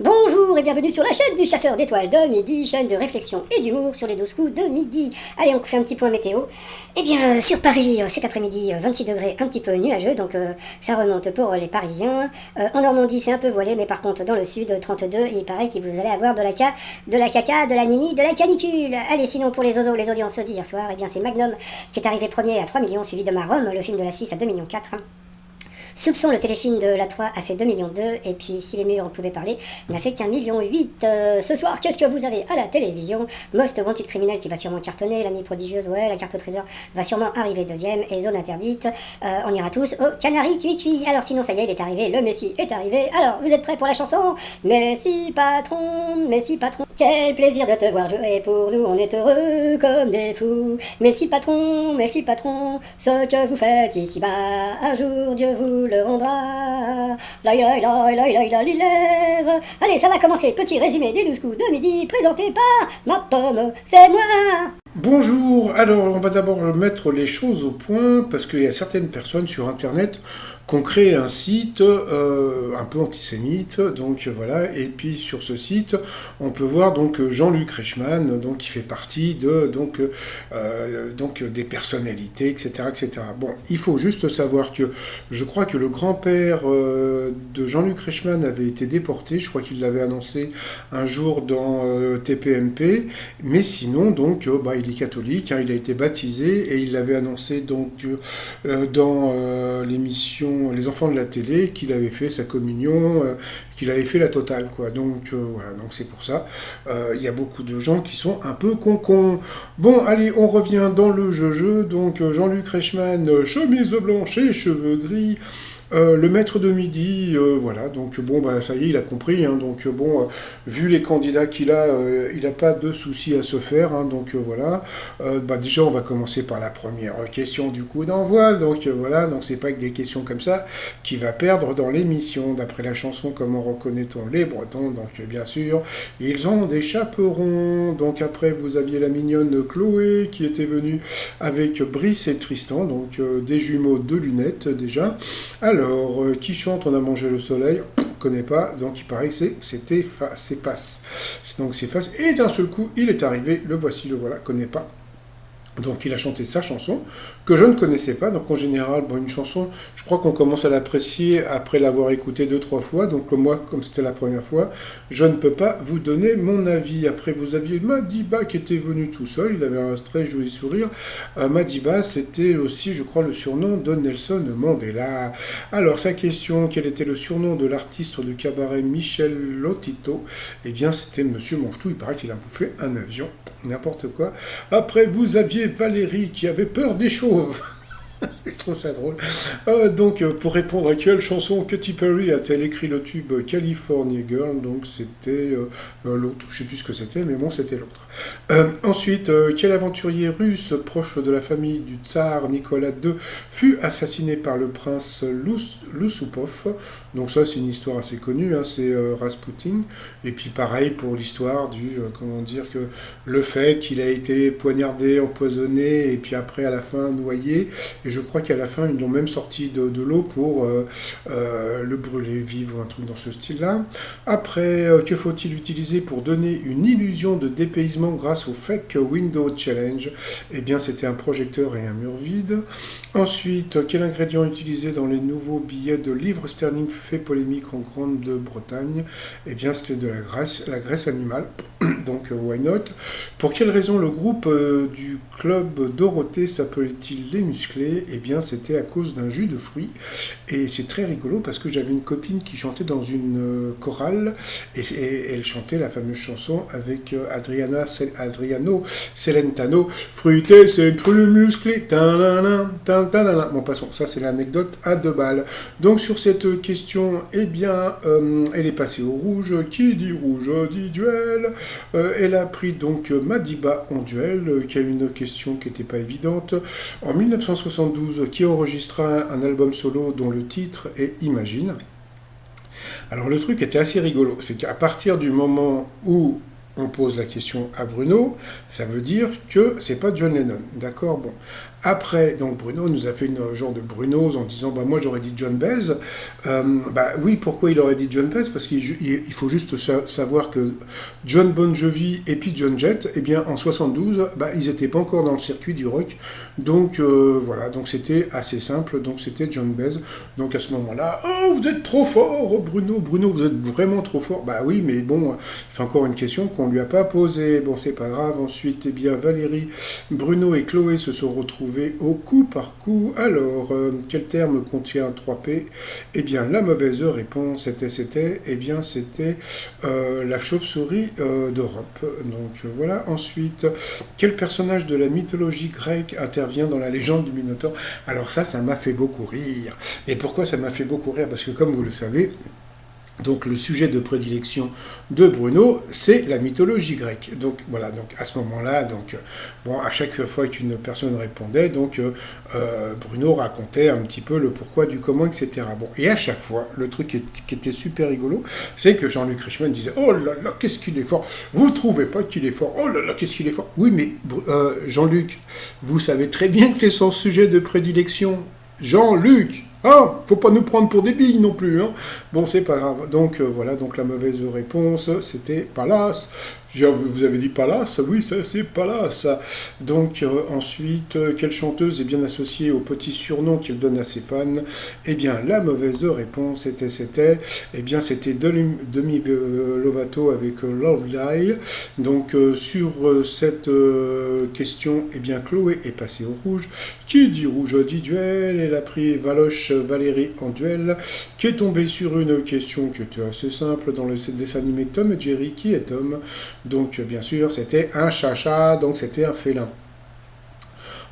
Bonjour et bienvenue sur la chaîne du chasseur d'étoiles de midi, chaîne de réflexion et d'humour sur les 12 coups de midi. Allez, on fait un petit point météo. Eh bien, sur Paris, cet après-midi, 26 degrés, un petit peu nuageux, donc ça remonte pour les Parisiens. En Normandie, c'est un peu voilé, mais par contre, dans le sud, 32, il paraît que vous allez avoir de la caca, de la nini, de la canicule. Allez, sinon, pour les oiseaux, les audiences d'hier soir, eh bien, c'est Magnum qui est arrivé premier à 3 millions, suivi de Ma Rome, le film de la 6 à 2 millions 4. Soupçon, le téléfilm de la 3 a fait 2 millions 2, et puis Si les murs pouvaient parler, n'a fait qu'1 million 8. Ce soir, qu'est-ce que vous avez à la télévision? Most Wanted criminel qui va sûrement cartonner, La nuit prodigieuse, ouais, La carte au trésor va sûrement arriver deuxième, et Zone interdite, on ira tous au Canary cuit. Alors sinon, ça y est, il est arrivé, le Messi est arrivé. Alors, vous êtes prêts pour la chanson? Messi patron, quel plaisir de te voir jouer pour nous, on est heureux comme des fous. Messi patron, ce que vous faites ici-bas, un jour Dieu vous le rendra. Allez, ça va commencer. Petit résumé des 12 coups de midi, présenté par ma pomme, c'est moi. Bonjour, alors on va d'abord mettre les choses au point parce qu'il y a certaines personnes sur internet qui ont créé un site un peu antisémite, donc voilà, et puis sur ce site on peut voir donc Jean-Luc Reichmann, donc qui fait partie de donc des personnalités, etc. Bon, il faut juste savoir que je crois que le grand-père de Jean-Luc Reichmann avait été déporté, je crois qu'il l'avait annoncé un jour dans TPMP, mais sinon donc il est catholique, hein, il a été baptisé et il l'avait annoncé donc dans l'émission Les Enfants de la télé qu'il avait fait sa communion, qu'il avait fait la totale quoi. Donc voilà, donc c'est pour ça. Il y a beaucoup de gens qui sont un peu concons. Bon, allez, on revient dans le jeu. Donc Jean-Luc Reichmann, chemise blanche et cheveux gris. Le maître de midi, voilà, donc bon, bah ça y est, il a compris, hein, donc bon, vu les candidats qu'il a, il n'a pas de souci à se faire, hein, donc voilà. Déjà, on va commencer par la première question du coup d'envoi, donc voilà, donc c'est pas que des questions comme ça qui va perdre dans l'émission, d'après la chanson Comment reconnaît-on les Bretons, donc bien sûr, ils ont des chaperons, donc après vous aviez la mignonne Chloé qui était venue avec Brice et Tristan, donc des jumeaux de lunettes déjà. Alors, qui chante On a mangé le soleil? On ne connaît pas, donc il paraît que c'est Face. Donc c'est Face. Et d'un seul coup, il est arrivé, le voici, le voilà, connaît pas. Donc il a chanté sa chanson, que je ne connaissais pas. Donc en général, une chanson, je crois qu'on commence à l'apprécier après l'avoir écoutée 2-3 fois. Donc moi, comme c'était la première fois, je ne peux pas vous donner mon avis. Après, vous aviez Madiba qui était venu tout seul, il avait un très joli sourire. Madiba, c'était aussi, je crois, le surnom de Nelson Mandela. Alors sa question, quel était le surnom de l'artiste de cabaret Michel Lotito? Eh bien, c'était Monsieur Manchetou, il paraît qu'il a bouffé un avion. N'importe quoi. Après, vous aviez Valérie qui avait peur des chauves. Je trouve ça drôle. Pour répondre à quelle chanson Katy Perry a-t-elle écrit le tube California Girl? Donc, c'était l'autre. Je sais plus ce que c'était, mais bon, c'était l'autre. Ensuite, quel aventurier russe proche de la famille du tsar Nicolas II fut assassiné par le prince Lussupov? Donc ça, c'est une histoire assez connue, hein, c'est Rasputin. Et puis pareil pour l'histoire que le fait qu'il a été poignardé, empoisonné, et puis après à la fin noyé. Et je crois qu'à la fin, ils l'ont même sorti de l'eau pour le brûler vif ou un truc dans ce style-là. Après, que faut-il utiliser pour donner une illusion de dépaysement grâce au Fake Window Challenge? Eh bien, c'était un projecteur et un mur vide. Ensuite, quel ingrédient utiliser dans les nouveaux billets de livres sterling fait polémique en Grande-Bretagne? Eh bien, c'était de la graisse animale. Donc, why not? Pour quelle raison le groupe du club Dorothée s'appelait-il Les Musclés? Eh bien, c'était à cause d'un jus de fruits. Et c'est très rigolo parce que j'avais une copine qui chantait dans une chorale et elle chantait la fameuse chanson avec Adriano Celentano. Fruité, c'est plus musclé. Bon, passons. Ça, c'est l'anecdote à 2 balles. Donc, sur cette question, eh bien, elle est passée au rouge. Qui dit rouge dit duel. Elle a pris donc Madiba en duel, qui a une question qui n'était pas évidente. En 1972, qui enregistra un album solo dont le titre est Imagine. Alors le truc était assez rigolo, c'est qu'à partir du moment où on pose la question à Bruno, ça veut dire que c'est pas John Lennon, d'accord? Bon. Après, donc Bruno nous a fait une genre de Brunos en disant bah moi j'aurais dit John Baez. Bah oui, pourquoi il aurait dit John Baez? Parce qu'il faut juste savoir que John Bon Jovi et puis John Jett, eh bien en 72, bah ils n'étaient pas encore dans le circuit du rock. Donc voilà, donc c'était assez simple, donc c'était John Baez. Donc à ce moment-là, oh vous êtes trop fort Bruno, Bruno vous êtes vraiment trop fort. Bah oui, mais bon, c'est encore une question qu'on lui a pas posée. Bon, c'est pas grave. Ensuite, eh bien Valérie, Bruno et Chloé se sont retrouvés au coup par coup. Alors, quel terme contient 3P? Eh bien, la mauvaise réponse eh bien, c'était la chauve-souris d'Europe. Donc voilà. Ensuite, quel personnage de la mythologie grecque intervient dans la légende du Minotaure? Alors ça m'a fait beaucoup rire. Et pourquoi ça m'a fait beaucoup rire? Parce que comme vous le savez, donc le sujet de prédilection de Bruno, c'est la mythologie grecque. Donc voilà, donc à ce moment-là, donc bon, à chaque fois qu'une personne répondait, donc Bruno racontait un petit peu le pourquoi du comment, etc. Bon, et à chaque fois, le truc qui était super rigolo, c'est que Jean-Luc Reichmann disait oh là là, qu'est-ce qu'il est fort. Vous trouvez pas qu'il est fort? Oh là là, qu'est-ce qu'il est fort. Oui, mais Jean-Luc, vous savez très bien que c'est son sujet de prédilection. Jean-Luc, hein, faut pas nous prendre pour des billes non plus, hein. Bon, c'est pas grave. Donc voilà, donc la mauvaise réponse, c'était Pallas. Vous avez dit Pallas? Oui, ça c'est Pallas. Donc ensuite, quelle chanteuse est bien associée au petit surnom qu'il donne à ses fans? Eh bien, la mauvaise réponse eh bien, c'était Demi Lovato avec Love Lie. Donc sur cette question, eh bien, Chloé est passée au rouge. Qui dit rouge dit duel. Elle a pris Valoche Valérie en duel, qui est tombée sur une question qui était assez simple dans le dessin animé Tom et Jerry. Qui est Tom? Donc bien sûr c'était un chacha, donc c'était un félin.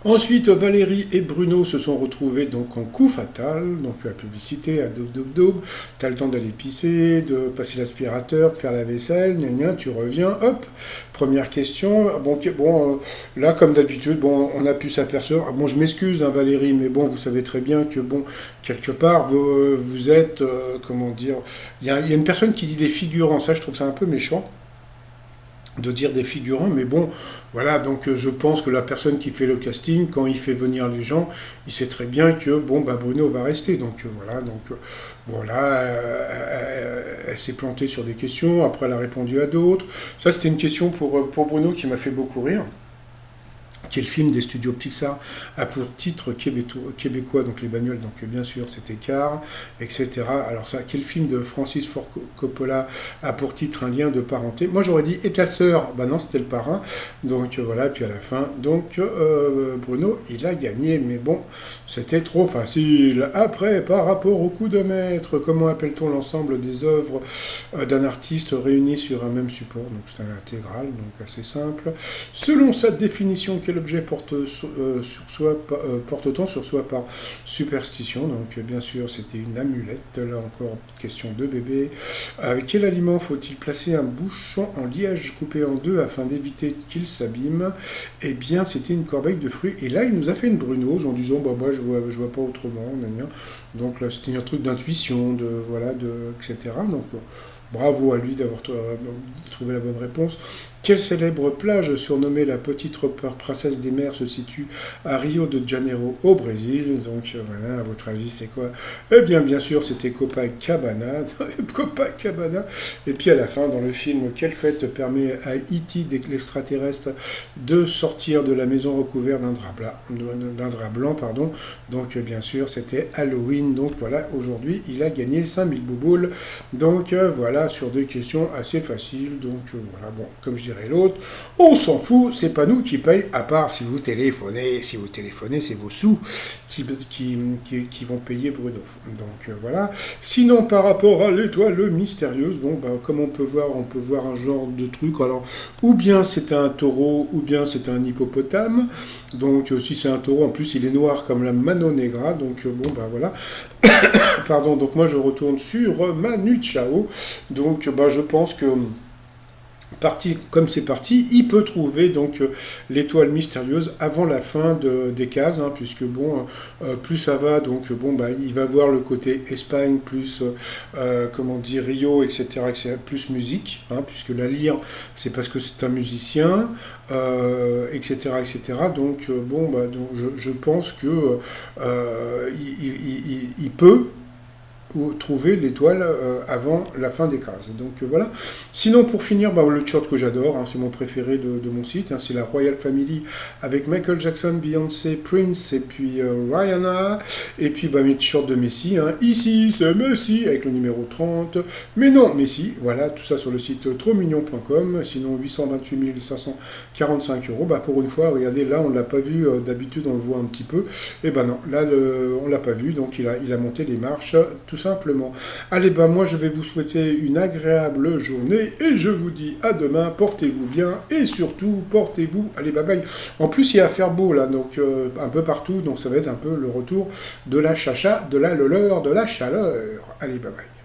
Ensuite, Valérie et Bruno se sont retrouvés donc en coup fatal, donc la publicité à Doub Doub Doub, t'as le temps d'aller pisser, de passer l'aspirateur, de faire la vaisselle, gna gna, tu reviens, hop, première question. Bon, là comme d'habitude, bon, on a pu s'apercevoir, bon je m'excuse hein, Valérie, mais bon vous savez très bien que bon, quelque part vous êtes, comment dire, il y a une personne qui dit des figurants, ça je trouve ça un peu méchant de dire des figurants, mais bon, voilà, donc je pense que la personne qui fait le casting, quand il fait venir les gens, il sait très bien que, bon, bah Bruno va rester, donc voilà, donc bon là, elle s'est plantée sur des questions, après elle a répondu à d'autres, ça c'était une question pour Bruno qui m'a fait beaucoup rire, qui est le film des studios Pixar, a pour titre québécois, donc les bagnoles, donc bien sûr c'était Cars, etc. Alors ça, quel film de Francis Ford Coppola a pour titre un lien de parenté? Moi j'aurais dit Et ta sœur, bah non c'était le parrain, donc voilà, puis à la fin, donc Bruno il a gagné, mais bon, c'était trop facile. Après, par rapport au coup de maître, comment appelle-t-on l'ensemble des œuvres d'un artiste réunies sur un même support? Donc c'est un intégral, donc assez simple. Selon sa définition, quel objet porte-t-on sur soi par superstition? Donc bien sûr c'était une amulette, là encore question de bébé. Avec quel aliment faut-il placer un bouchon en liège coupé en deux afin d'éviter qu'il s'abîme? Eh bien c'était une corbeille de fruits, et là il nous a fait une brunose en disant bah moi je vois pas autrement, donc là c'était un truc d'intuition, voilà, etc. Donc bravo à lui d'avoir trouvé la bonne réponse. Quelle célèbre plage surnommée la petite princesse des mers se situe à Rio de Janeiro au Brésil? Donc voilà, à votre avis c'est quoi? Eh bien sûr c'était Copacabana. Copacabana. Et puis à la fin dans le film, quelle fête permet à E.T. l'extraterrestre de sortir de la maison recouverte d'un drap blanc, pardon. Donc bien sûr c'était Halloween. Donc voilà, aujourd'hui il a gagné 5000 bouboules. Donc voilà, sur des questions assez faciles. Donc voilà, bon, comme je dirais l'autre, on s'en fout, c'est pas nous qui paye, à part si vous téléphonez. Si vous téléphonez, c'est vos sous qui vont payer Bruno. Donc voilà. Sinon, par rapport à l'étoile mystérieuse, bon, bah, comme on peut voir un genre de truc. Alors, ou bien c'est un taureau, ou bien c'est un hippopotame. Donc, si c'est un taureau, en plus, il est noir comme la Mano Negra. Donc, bon, bah voilà. Pardon, donc moi je retourne sur Manu Chao. Donc, bah, je pense que parti comme c'est parti, il peut trouver donc l'étoile mystérieuse avant la fin des cases, hein, puisque bon, plus ça va, donc bon, bah, il va voir le côté Espagne, plus, comment dire, Rio, etc., etc., plus musique, hein, puisque la lyre, c'est parce que c'est un musicien, etc., etc. Donc, bon, bah, donc, je pense que il peut ou trouver l'étoile avant la fin des cases. Donc voilà. Sinon, pour finir, bah, le short que j'adore, hein, c'est mon préféré de mon site, hein, c'est la Royal Family avec Michael Jackson, Beyoncé, Prince et puis Rihanna. Et puis bah, mes t-shirts de Messi. Hein. Ici, c'est Messi avec le numéro 30. Mais non, Messi. Voilà, tout ça sur le site trotsmignon.com. Sinon, 828 545 euros. Bah, pour une fois, regardez, là, on ne l'a pas vu. D'habitude, on le voit un petit peu. Et ben non, là, on ne l'a pas vu. Donc, il a monté les marches. Tout simplement. Allez, ben moi je vais vous souhaiter une agréable journée et je vous dis à demain, portez-vous bien et surtout portez-vous, allez bye bye. En plus il va faire beau là, donc un peu partout, donc ça va être un peu le retour de la chacha, de la loleur, de la chaleur. Allez bye bye.